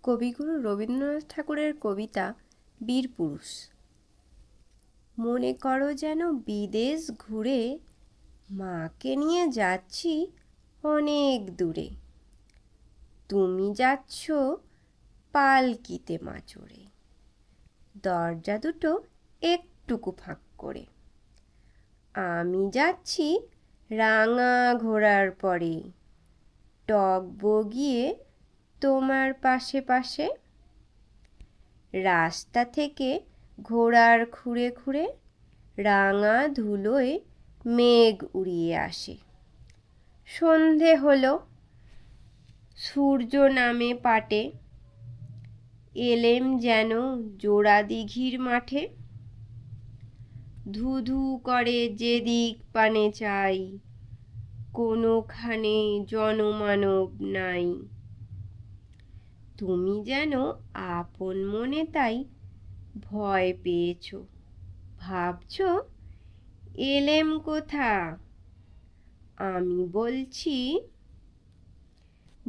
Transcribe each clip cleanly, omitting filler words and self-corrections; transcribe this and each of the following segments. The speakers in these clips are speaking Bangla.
কবিগুরু রবীন্দ্রনাথ ঠাকুরের কবিতা বীরপুরুষ। মনে করো যেন বিদেশ ঘুরে মাকে নিয়ে যাচ্ছি অনেক দূরে। তুমি যাচ্ছ পালকিতে মা চড়ে, দরজা দুটো একটুকু ফাঁক করে। আমি যাচ্ছি রাঙা ঘোড়ার পরে, টক বগিয়ে তোমার পাশে পাশে। রাস্তা থেকে ঘোড়ার খুঁড়ে খুঁড়ে রাঙা ধুলোয় মেঘ উড়িয়ে আসে। সন্ধে হলো, সূর্য নামে পাটে, এলেম যেন জোড়া দিঘির মাঠে। ধু ধু করে যেদিক পানে চাই, কোনোখানে জনমানব নাই। তুমি যেন আপন মনে তাই ভয় পেয়েছ, ভাবছ এলেম কোথা। আমি বলছি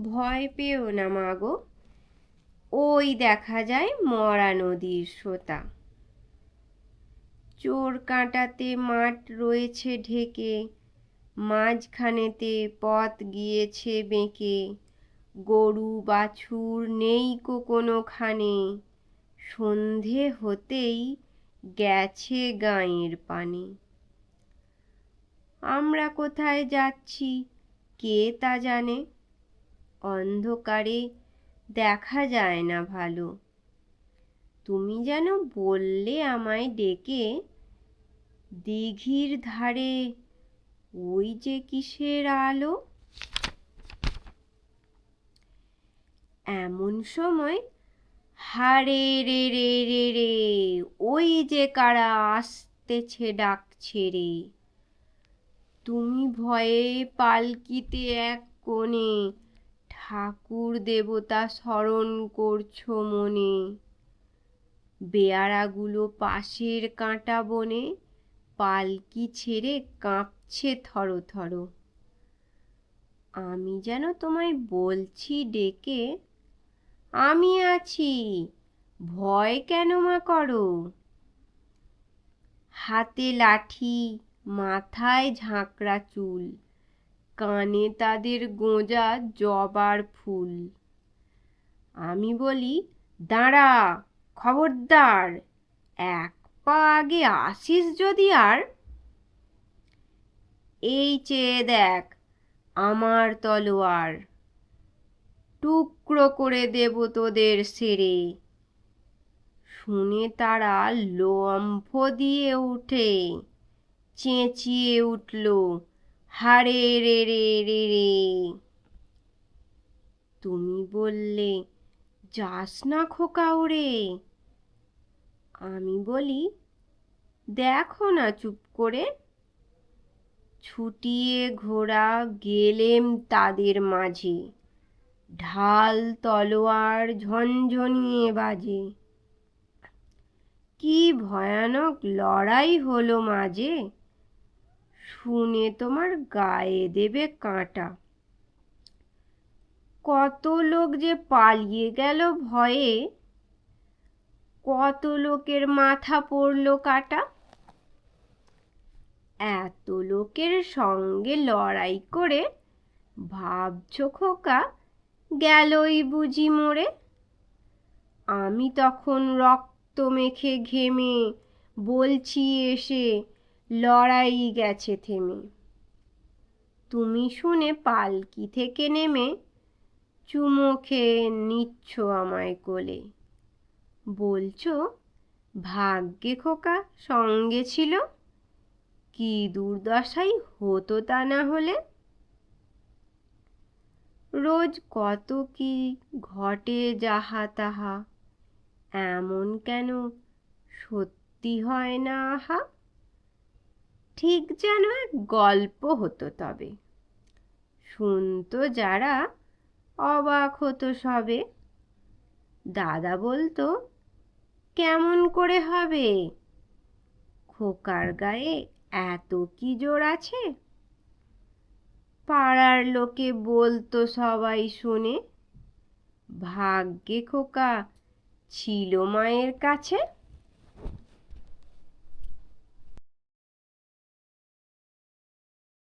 ভয় পেও না মাগো, ওই দেখা যায় মরা নদীর সোতা। চোর কাঁটাতে মাঠ রয়েছে ঢেকে, মাঝখানেতে পথ গিয়েছে বেঁকে। গরু বাছুর নেই কোনোখানে, সন্ধে হতেই গেছে গাঁয়ের পানে। আমরা কোথায় যাচ্ছি কে তা জানে, অন্ধকারে দেখা যায় না ভালো। তুমি যেন বললে আমায় ডেকে, দিঘির ধারে ওই যে কিসের আলো। এমন সময় হারে রে রে রে রে, ওই যে কারা আসতেছে ডাকছে রে। তুমি ভয়ে পালকিতে এক কোণে, ঠাকুর দেবতা স্মরণ করছো মনে। বেয়ারাগুলো পাশের কাঁটা বনে, পালকি ছেড়ে কাঁপছে থর থর। আমি যেন তোমায় বলছি ডেকে, আমি আছি, ভয় কেন মা করো। হাতে লাঠি, মাথায় ঝাঁকড়া চুল, কানে তাদের গোঁজা জবার ফুল। আমি বলি দাঁড়া, খবরদার, এক পা আগে আসিস যদি আর। এই চেয়ে দেখ আমার তলোয়ার, টুকরো করে দেব তোদের সেরে। শুনে তারা লম্ফ দিয়ে উঠে, চেঁচিয়ে উঠল হারে রে রে রে রে। তুমি বললে যাস না খোকা ওরে। আমি বলি দেখো না চুপ করে। ছুটিয়ে ঘোড়া গেলেম তাদের মাঝে, ঢাল তলোয়ার ঝনঝনিয়ে বাজে। কি ভয়ানক লড়াই হলো মাঝে, শুনে তোমার গায়ে দেবে কাঁটা। কত লোক যে পালিয়ে গেল ভয়ে, কত লোকের মাথা পড়ল কাটা। এত লোকের সঙ্গে লড়াই করে ভাবছো খোকা গেলই বুঝি মরে। আমি তখন রক্ত মেখে ঘেমে বলছি এসে লড়াই গেছে থেমে। তুমি শুনে পালকি থেকে নেমে চুমো খেয়ে নিচ্ছ আমায় কোলে। বলছো ভাগ্যে খোকা সঙ্গে ছিল, কি দুর্দশাই হতো তা না হলে। রোজ কত কি ঘটে যাহা তাহা, এমন কেন সত্যি হয় না আহা। ঠিক যেন এক গল্প হতো তবে, শুনতো যারা অবাক হতো সবে। দাদা বলতো কেমন করে হবে, খোকার গায়ে এত কি জোর আছে। পাড়ার লোকে বলতো সবাই শুনে, ভাগ্যে খোকা ছিল মায়ের কাছে।